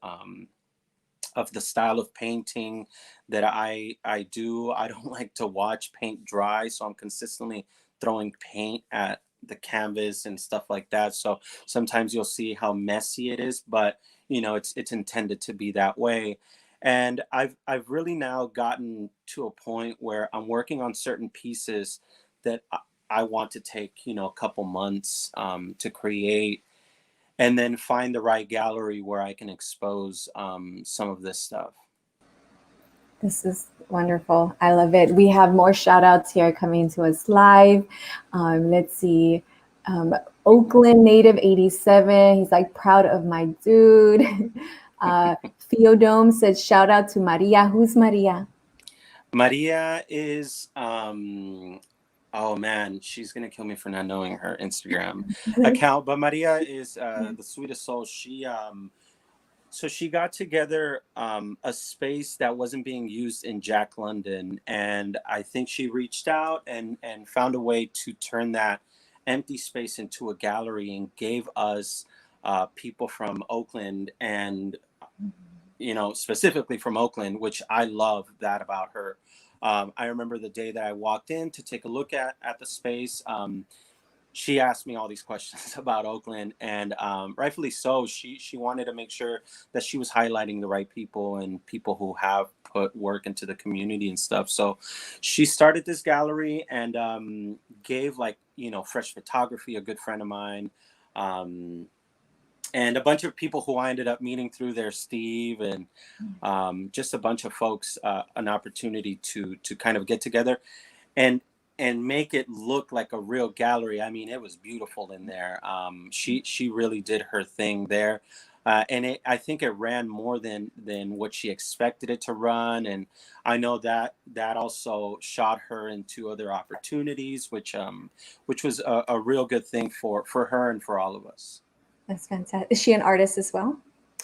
B: of the style of painting that I do. I don't like to watch paint dry, so I'm consistently throwing paint at the canvas and stuff like that. So sometimes you'll see how messy it is, but it's intended to be that way. And I've really now gotten to a point where I'm working on certain pieces that I want to take a couple months to create, and then find the right gallery where I can expose some of this stuff.
A: This is wonderful. I love it. We have more shout outs here coming to us live. Let's see. Um, Oakland native 87. He's like, proud of my dude. Theodome says, shout out to Maria. Who's Maria?
B: Maria is, oh man, she's gonna kill me for not knowing her Instagram account. But Maria is the sweetest soul. So she got together a space that wasn't being used in Jack London, and I think she reached out and found a way to turn that empty space into a gallery, and gave us people from Oakland, and specifically from Oakland, which I love that about her. I remember the day that I walked in to take a look at the space. She asked me all these questions about Oakland, and rightfully so. She wanted to make sure that she was highlighting the right people and people who have put work into the community and stuff. So she started this gallery and gave fresh photography, a good friend of mine. And a bunch of people who I ended up meeting through there, Steve, and just a bunch of folks, an opportunity to kind of get together and make it look like a real gallery. I mean, it was beautiful in there. She really did her thing there, and I think it ran more than what she expected it to run. And I know that also shot her into other opportunities, which was a real good thing for her and for all of us.
A: That's fantastic. Is she an artist as well?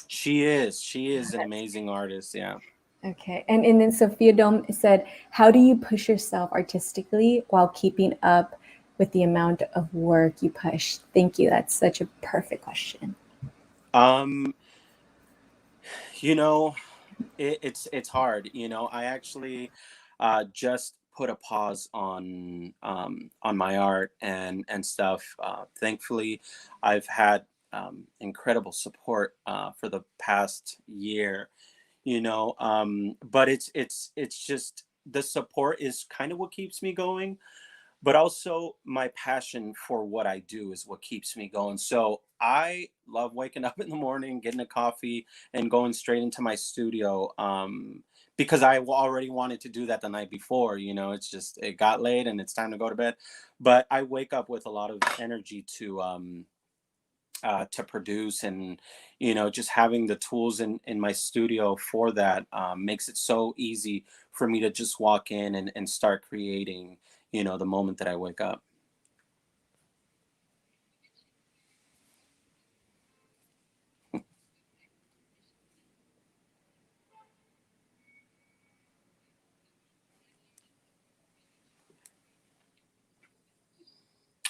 B: She is an amazing artist. Yeah.
A: Okay. And then Sophia Dome said, how do you push yourself artistically while keeping up with the amount of work you push? Thank you. That's such a perfect question.
B: Um, you know, it's hard. I actually just put a pause on my art and stuff. Thankfully, I've had incredible support for the past year. But it's just the support is kind of what keeps me going, but also my passion for what I do is what keeps me going. So I love waking up in the morning, getting a coffee, and going straight into my studio, because I already wanted to do that the night before. It's just it got late and it's time to go to bed, but I wake up with a lot of energy to produce, and just having the tools in my studio for that makes it so easy for me to just walk in and start creating the moment that I wake up.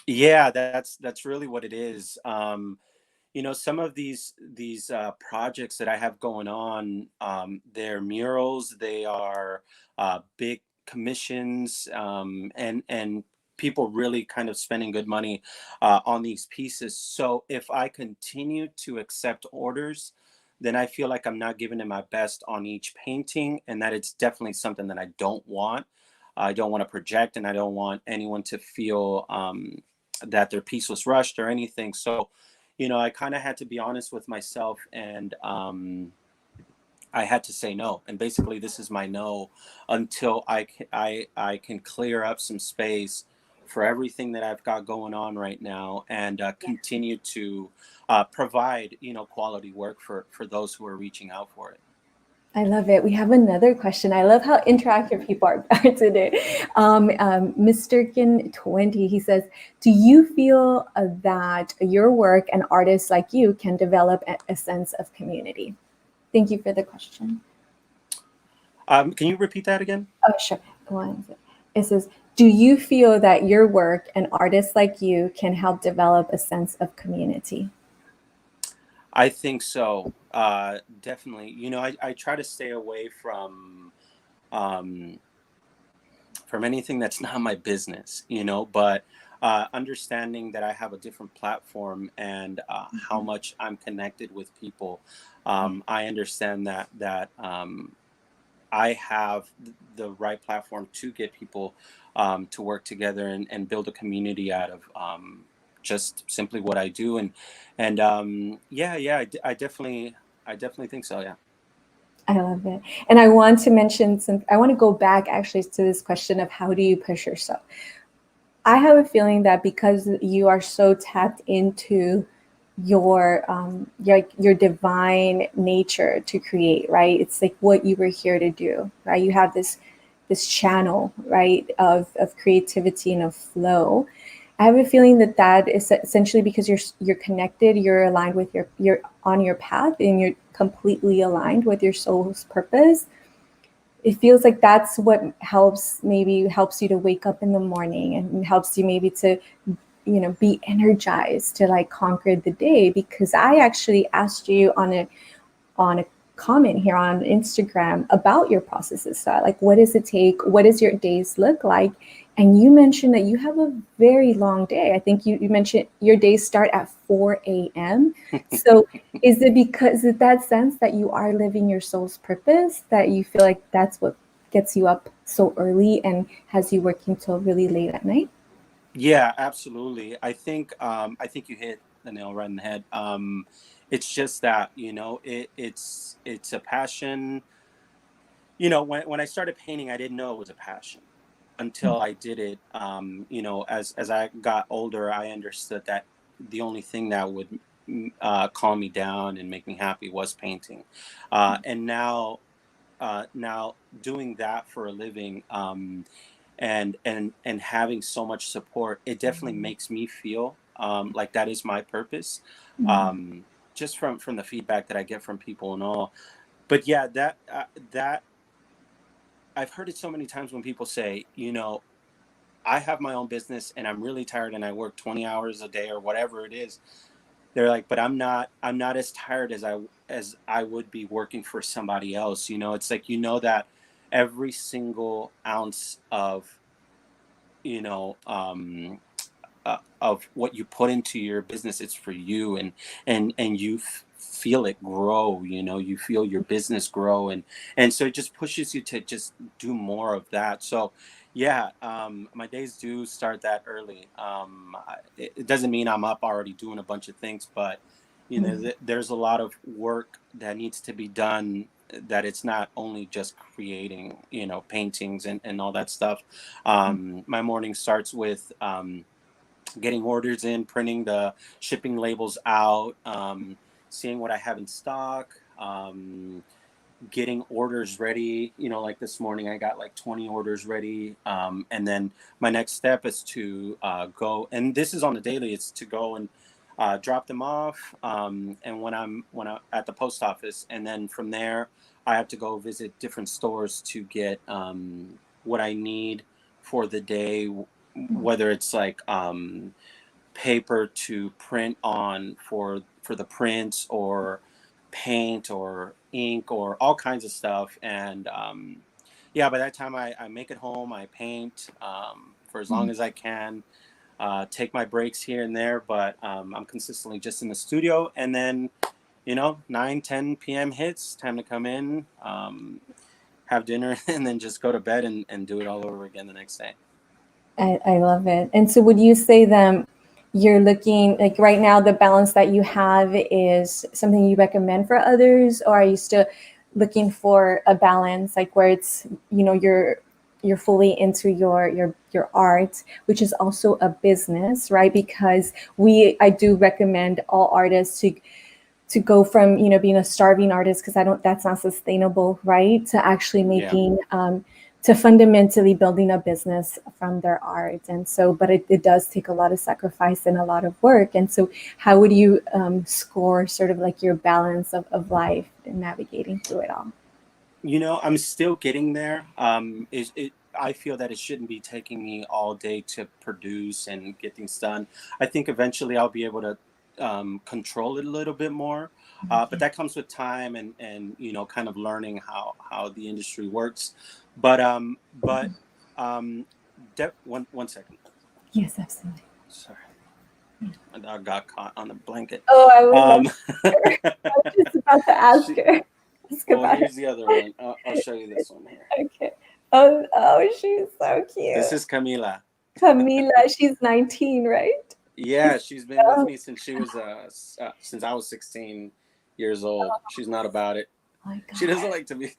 B: Yeah, that's really what it is. Some of these projects that I have going on, they're murals, they are big commissions, and people really kind of spending good money on these pieces. So if I continue to accept orders, then I feel like I'm not giving it my best on each painting, and that it's definitely something that I don't want. I don't want to project, and I don't want anyone to feel that their piece was rushed or anything. So I kind of had to be honest with myself, and I had to say no. And basically, this is my no until I can clear up some space for everything that I've got going on right now, and continue to provide, quality work for those who are reaching out for it.
A: I love it. We have another question. I love how interactive people are today. Mr. Kin 20, he says, do you feel that your work and artists like you can develop a sense of community? Thank you for the question.
B: Can you repeat that again?
A: Oh, sure. It says, do you feel that your work and artists like you can help develop a sense of community?
B: I think so. Definitely. I try to stay away um, from anything that's not my business, but understanding that I have a different platform, and how much I'm connected with people. I understand that I have the right platform to get people to work together, and build a community out of just simply what I do. And yeah, I definitely think so. Yeah.
A: I love it. And I want to mention I want to go back actually to this question of how do you push yourself? I have a feeling that because you are so tapped into your divine nature to create, right? It's like what you were here to do, right? You have this channel, right, of creativity and of flow. I have a feeling that is essentially because you're connected, you're aligned with you're on your path, and you're completely aligned with your soul's purpose. It feels like that's what helps you to wake up in the morning, and helps you maybe to be energized to like conquer the day. Because I actually asked you on a comment here on Instagram about your processes. So like, what does it take? What does your days look like? And you mentioned that you have a very long day. I think you mentioned your days start at 4 a.m. So is it because of that sense that you are living your soul's purpose, that you feel like that's what gets you up so early and has you working till really late at night?
B: Yeah, absolutely. I think you hit the nail right in the head. It's just that, it's a passion. When I started painting, I didn't know it was a passion until I did it. As I got older, I understood that the only thing that would calm me down and make me happy was painting. And now doing that for a living, and having so much support, it definitely makes me feel like that is my purpose. Just from the feedback that I get from people and all. But yeah, that I've heard it so many times when people say, I have my own business and I'm really tired and I work 20 hours a day or whatever it is. They're like, but I'm not as tired as I would be working for somebody else. It's like, that every single ounce you know, um, of what you put into your business, it's for you, and you feel it grow. You feel your business grow, and so it just pushes you to just do more of that. So yeah, my days do start that early. It doesn't mean I'm up already doing a bunch of things, but there's a lot of work that needs to be done, that it's not only just creating paintings and all that stuff. My morning starts with getting orders in, printing the shipping labels out, seeing what I have in stock, getting orders ready. Like this morning, I got like 20 orders ready. And then my next step is to go, and this is on the daily, it's to go and drop them off. And when I'm at the post office, and then from there, I have to go visit different stores to get what I need for the day, whether it's like paper to print on for the prints, or paint or ink or all kinds of stuff. And yeah, by that time I make it home, I paint for as long as I can, take my breaks here and there, but I'm consistently just in the studio. And then 9-10 p.m. hits, time to come in, have dinner, and then just go to bed and do it all over again the next day.
A: I love it. And so would you say then you're looking like right now the balance that you have is something you recommend for others, or are you still looking for a balance like where it's, you're you're fully into your art, which is also a business, right? Because I do recommend all artists to go from, being a starving artist, because that's not sustainable, right? To actually
B: Yeah.
A: making, to fundamentally building a business from their art. And so, but it does take a lot of sacrifice and a lot of work. And so how would you score sort of like your balance of life and navigating through it all?
B: I'm still getting there. I feel that it shouldn't be taking me all day to produce and get things done. I think eventually I'll be able to control it a little bit more. But that comes with time and kind of learning how the industry works. But one second.
A: Yes, absolutely.
B: Sorry, my dog got caught on the blanket.
A: Oh, I would love
B: Um,
A: her. I was just about to ask
B: she,
A: her. Ask
B: well,
A: about it.
B: here's the other one. I'll show you this one here.
A: Okay. Oh, she's so
B: This
A: cute.
B: is Camila.
A: Camila, she's 19, right?
B: Yeah, she's been with
A: Oh
B: me since since I was 16 years old. She's not about it.
A: my
B: She
A: God.
B: doesn't like to be.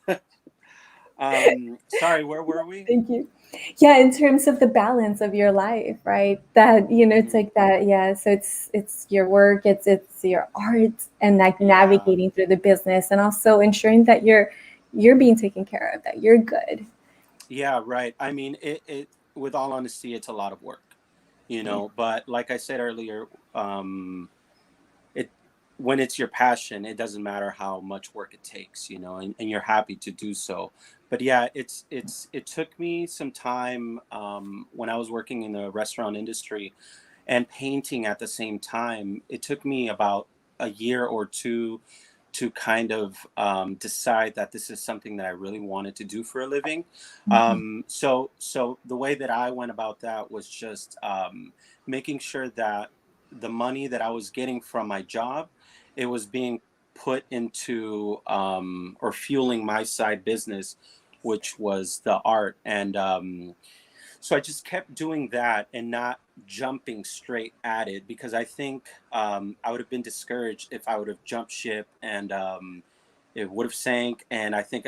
B: Sorry, where were we?
A: Thank you. Yeah, in terms of the balance of your life, right? That, it's
B: Mhm.
A: like that, yeah. So it's your work, it's your art, and like
B: Yeah,
A: navigating through the business, and also ensuring that you're being taken care of, that you're good.
B: yeah, right. I mean, it with all honesty, it's a lot of work,
A: Yeah.
B: but like I said earlier, it when it's your passion, it doesn't matter how much work it takes, and you're happy to do so. But yeah, it took me some time when I was working in the restaurant industry and painting at the same time. It took me about a year or two to kind of decide that this is something that I really wanted to do for a living.
A: Mhm.
B: So the way that I went about that was just making sure that the money that I was getting from my job, it was being put into or fueling my side business, which was the art. And so I just kept doing that and not jumping straight at it, because I think I would have been discouraged if I would have jumped ship and it would have sank. And I think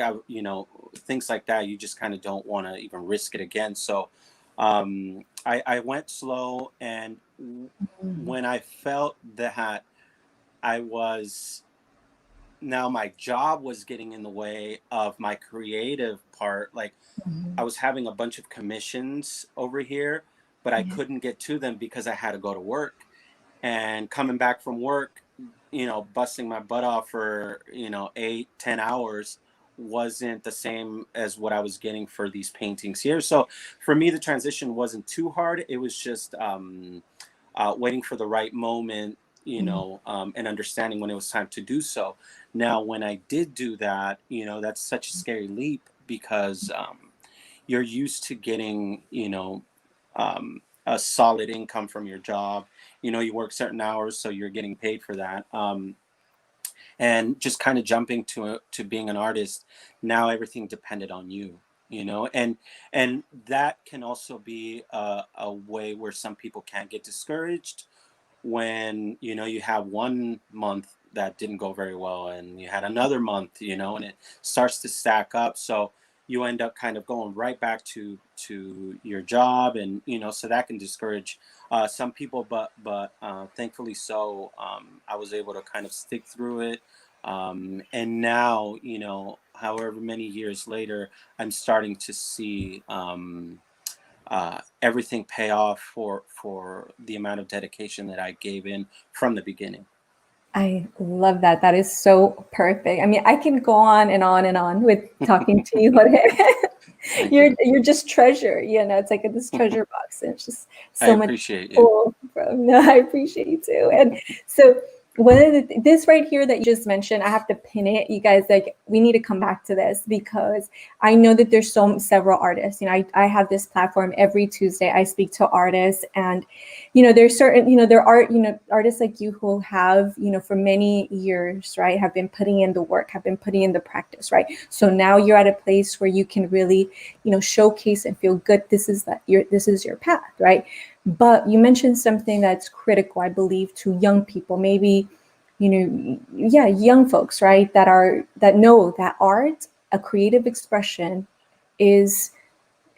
B: things like that, you just kind of don't want to even risk it again. So I went slow, and
A: Mhm.
B: when I felt that I was now my job was getting in the way of my creative part, like I
A: Mhm.
B: was having a bunch of commissions over here, but I
A: Yeah.
B: couldn't get to them because I had to go to work. And coming back from work, busting my butt off for, 8, 10 hours wasn't the same as what I was getting for these paintings here. So for me, the transition wasn't too hard. It was just waiting for the right moment,
A: Mhm.
B: and understanding when it was time to do so. Now, when I did do that, that's such a scary leap, because you're used to getting, a solid income from your job. You work certain hours, so you're getting paid for that. And just kind of jumping to being an artist, now everything depended on you. And that can also be a way where some people can get discouraged when you have one month that didn't go very well, and you had another month, and it starts to stack up. So you end up kind of going right back to your job, and so that can discourage some people. But thankfully, so I was able to kind of stick through it. And now, however many years later, I'm starting to see everything pay off for the amount of dedication that I gave in from the beginning.
A: I love that. That is so perfect. I mean, I can go on and on and on with talking to you, Jorge.
B: Thank you.
A: You're just treasure, it's like this treasure box, and it's just
B: I
A: so much
B: appreciate you.
A: cool from. No, I appreciate you too. And so one of this right here that you just mentioned, I have to pin it. You guys, like, we need to come back to this, because I know that there's several artists. I have this platform every Tuesday. I speak to artists, and there's certain, there are, artists like you who have, for many years, right, have been putting in the work, have been putting in the practice, right? So now you're at a place where you can really, showcase and feel good. This is your path, right? But you mentioned something that's critical, I believe, to young people, maybe, yeah, young folks, right, that know that art, a creative expression, is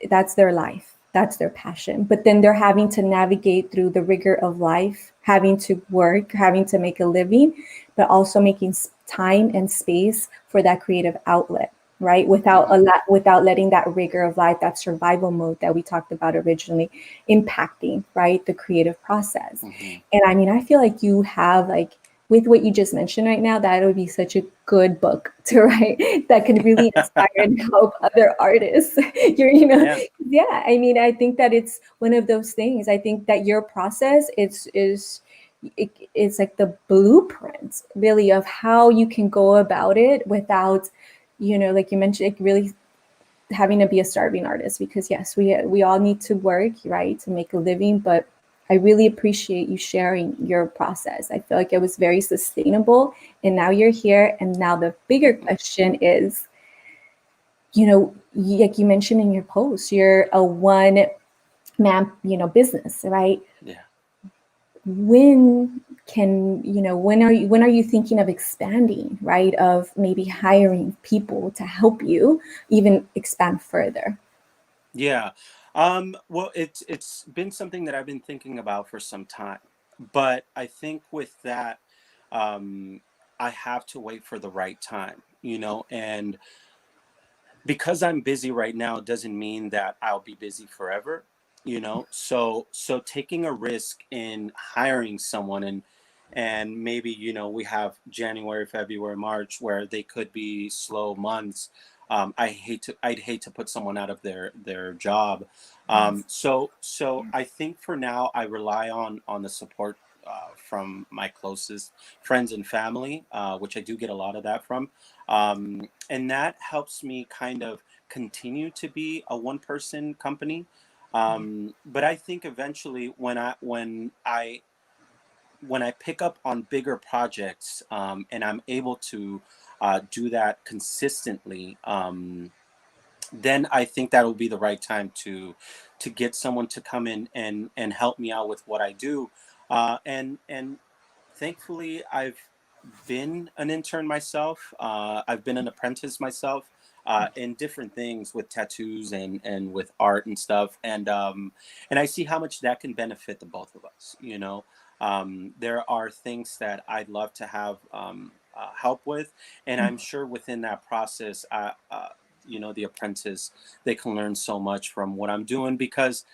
A: that's their life, that's their passion, but then they're having to navigate through the rigor of life, having to work, having to make a living, but also making time and space for that creative outlet, right? Without without letting that rigor of life, that survival mode that we talked about originally, impacting, right, the creative process. And I mean, I feel like you have, like, with what you just mentioned right now, that would be such a good book to write that can really inspire and help other artists. Yeah. I mean, I think that it's one of those things. I think that your process it's like the blueprint, really, of how you can go about it without, like you mentioned, like, really having to be a starving artist. Because yes, we all need to work, right, to make a living, but I really appreciate you sharing your process. I feel like it was very sustainable, and now you're here. And now the bigger question is, like you mentioned in your post, you're a one man, business, right?
B: Yeah.
A: When are you thinking of expanding, right? Of maybe hiring people to help you even expand further?
B: Yeah. Well, it's been something that I've been thinking about for some time, but I think with that, um, I have to wait for the right time, and because I'm busy right now doesn't mean that I'll be busy forever, So taking a risk in hiring someone, and maybe, we have January, February, March where they could be slow months. I'd hate to put someone out of their job. So I think for now I rely on the support from my closest friends and family, which I do get a lot of that from. And that helps me kind of continue to be a one person company. But I think eventually when I pick up on bigger projects, and I'm able to do that consistently, then I think that will be the right time to get someone to come in and help me out with what I do. And thankfully, I've been an intern myself. I've been an apprentice myself, in different things with tattoos and with art and stuff. And I see how much that can benefit the both of us. There are things that I'd love to have help with, and I'm sure within that process, the apprentice, they can learn so much from what I'm doing, because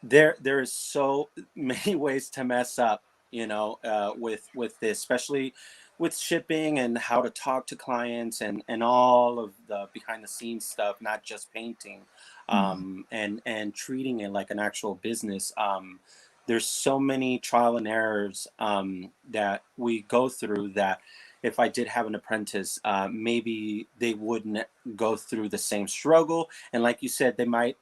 B: there is so many ways to mess up, with this, especially with shipping and how to talk to clients and all of the behind the scenes stuff, not just painting, and treating it like an actual business. There's so many trial and errors, that we go through, that if I did have an apprentice, maybe they wouldn't go through the same struggle. And like you said, they might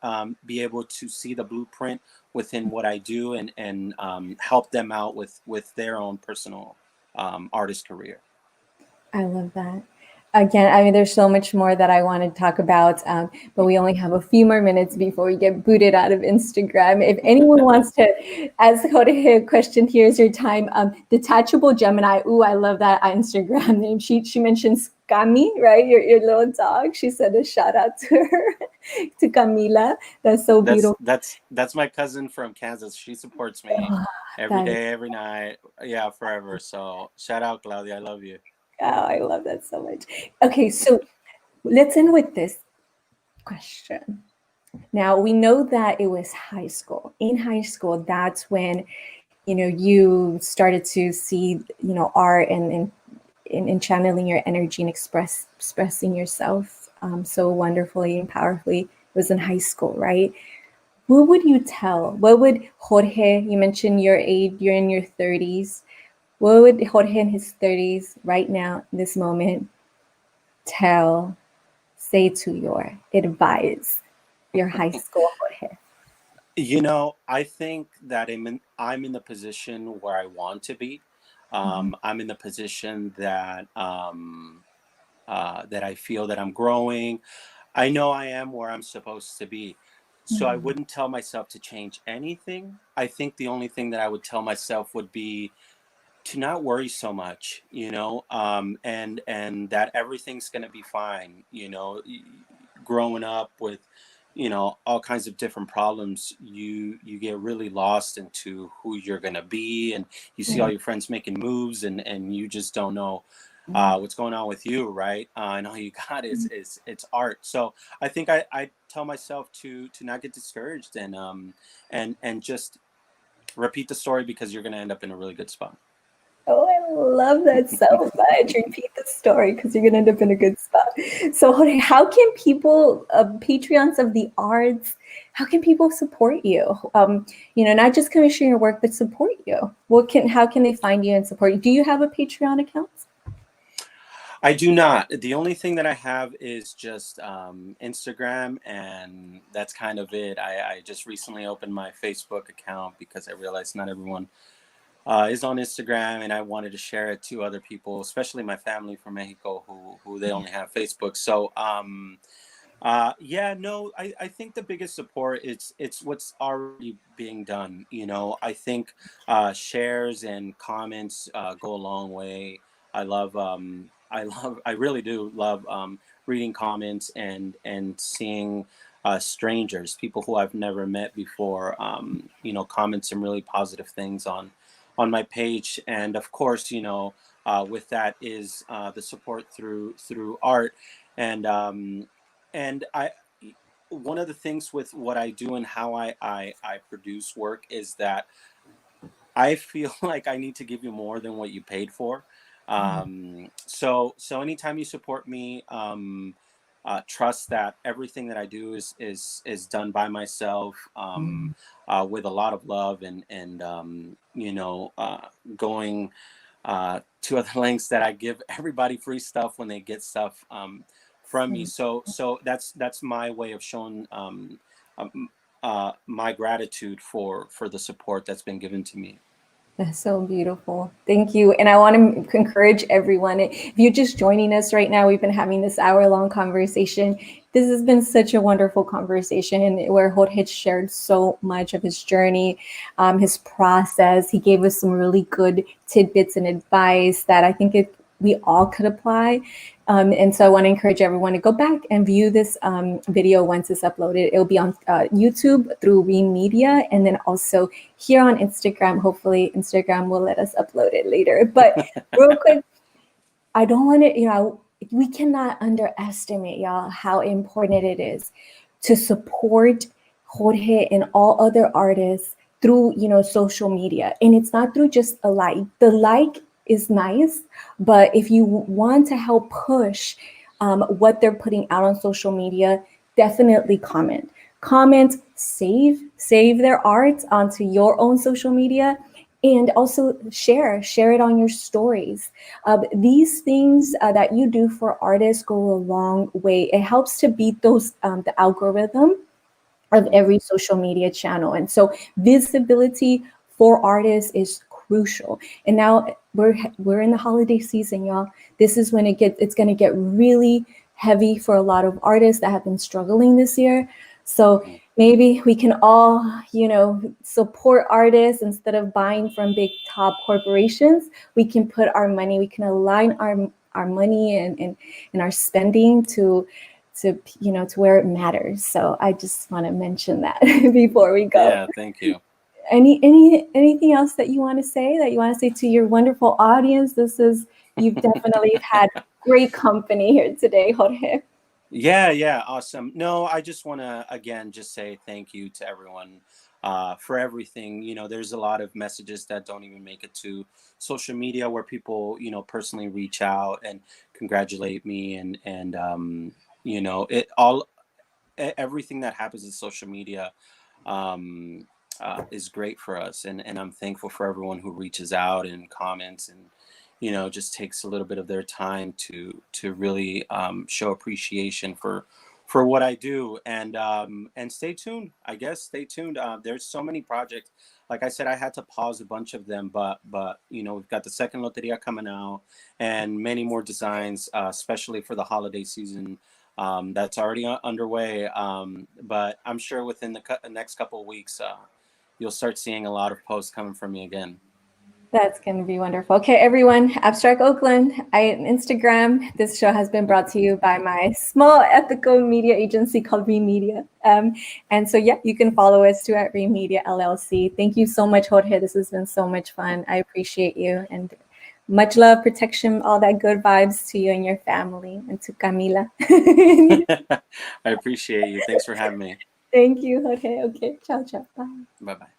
B: be able to see the blueprint within what I do, and help them out with their own personal artist career.
A: I love that. Again, I mean, there's so much more that I want to talk about, but we only have a few more minutes before we get booted out of Instagram. If anyone wants to ask Jorge a question, here's your time. Detachable Gemini. Ooh, I love that Instagram name. She mentioned Scammy, right? Your little dog. She said a shout out to her, to Camila. That's so
B: That's
A: beautiful.
B: that's that's my cousin from Kansas. She supports me
A: Oh,
B: every
A: that is,
B: day, every night, yeah, forever. So shout out, Claudia, I love you.
A: oh, I love that so much. Okay, so let's end with this question. Now, we know that it was high school. In high school, that's when, you started to see, art and channeling your energy and expressing yourself, so wonderfully and powerfully. It was in high school, right? What would you tell? What would Jorge, you mentioned your age, you're in your 30s. What would Jorge in his 30s right now, in this moment, tell, say to advise your high school Jorge?
B: I think that I'm in the position where I want to be. I'm in the position that I feel that I'm growing. I know I am where I'm supposed to be. So I wouldn't tell myself to change anything. I think the only thing that I would tell myself would be to not worry so much, and that everything's going to be fine. Growing up with you know, all kinds of different problems, you get really lost into who you're gonna be, and you see all your friends making moves, and you just don't know what's going on with you, right? And all you got is it's art. So I think I tell myself to not get discouraged, and just repeat the story, because you're gonna end up in a really good spot.
A: Oh, I love that so much. Repeat the story because you're gonna end up in a good spot. So, Jorge, how can people, Patreons of the arts, how can people support you? Not just commission your work, but support you. How can they find you and support you? Do you have a Patreon account?
B: I do not. The only thing that I have is just Instagram, and that's kind of it. I just recently opened my Facebook account because I realized not everyone is on Instagram, and I wanted to share it to other people, especially my family from Mexico, who they only have Facebook. So yeah, no, I think the biggest support, it's what's already being done. You know, I think shares and comments go a long way. I really do love reading comments, and seeing strangers, people who I've never met before, you know, comment some really positive things on my page. And of course, you know, with that is the support through art. And um, and I one of the things with what I do and how I produce work is that I feel like I need to give you more than what you paid for. So anytime you support me, trust that everything that I do is done by myself, with a lot of love, and you know, going to other lengths, that I give everybody free stuff when they get stuff from me. So that's my way of showing um, my gratitude for the support that's been given to me.
A: That's so beautiful. Thank you. And I want to encourage everyone. If you're just joining us right now, we've been having this hour-long conversation. This has been such a wonderful conversation where Jorge shared so much of his journey, his process. He gave us some really good tidbits and advice that I think we all could apply. And so I want to encourage everyone to go back and view this video once it's uploaded. It'll be on YouTube through Ream Media, and then also here on Instagram. Hopefully Instagram will let us upload it later. But real quick, I don't want to, we cannot underestimate, y'all, how important it is to support Jorge and all other artists through, social media. And it's not through just a like. The like is nice, but if you want to help push what they're putting out on social media, definitely comment, save their art onto your own social media, and also share it on your stories. These things that you do for artists go a long way. It helps to beat the algorithm of every social media channel. And so visibility for artists is crucial. And now we're in the holiday season, y'all. This is when it's going to get really heavy for a lot of artists that have been struggling this year. So maybe we can all, support artists instead of buying from big top corporations. We can put our money, we can align our money and our spending to where it matters. So I just want to mention that before we go.
B: Yeah, thank you.
A: Anything else that you want to say to your wonderful audience? You've definitely had great company here today, Jorge.
B: Yeah, awesome. No, I just want to again just say thank you to everyone for everything. You know, there's a lot of messages that don't even make it to social media, where people, you know, personally reach out and congratulate me, and you know, everything that happens in social media um, is great for us, and I'm thankful for everyone who reaches out and comments, and you know, just takes a little bit of their time to really show appreciation for what I do. And stay tuned. I guess stay tuned. There's so many projects. Like I said, I had to pause a bunch of them, but you know, we've got the second Loteria coming out, and many more designs, especially for the holiday season. That's already underway. But I'm sure within the next couple of weeks, you'll start seeing a lot of posts coming from me again.
A: That's going to be wonderful. Okay, everyone, Abstract Oakland, Instagram. This show has been brought to you by my small ethical media agency called Remedia. And so, yeah, you can follow us too at Remedia LLC. Thank you so much, Jorge. This has been so much fun. I appreciate you. And much love, protection, all that good vibes to you and your family, and to Camila.
B: I appreciate you. Thanks for having me.
A: Thank you, Jorge. Okay, ciao, ciao. Bye.
B: Bye-bye.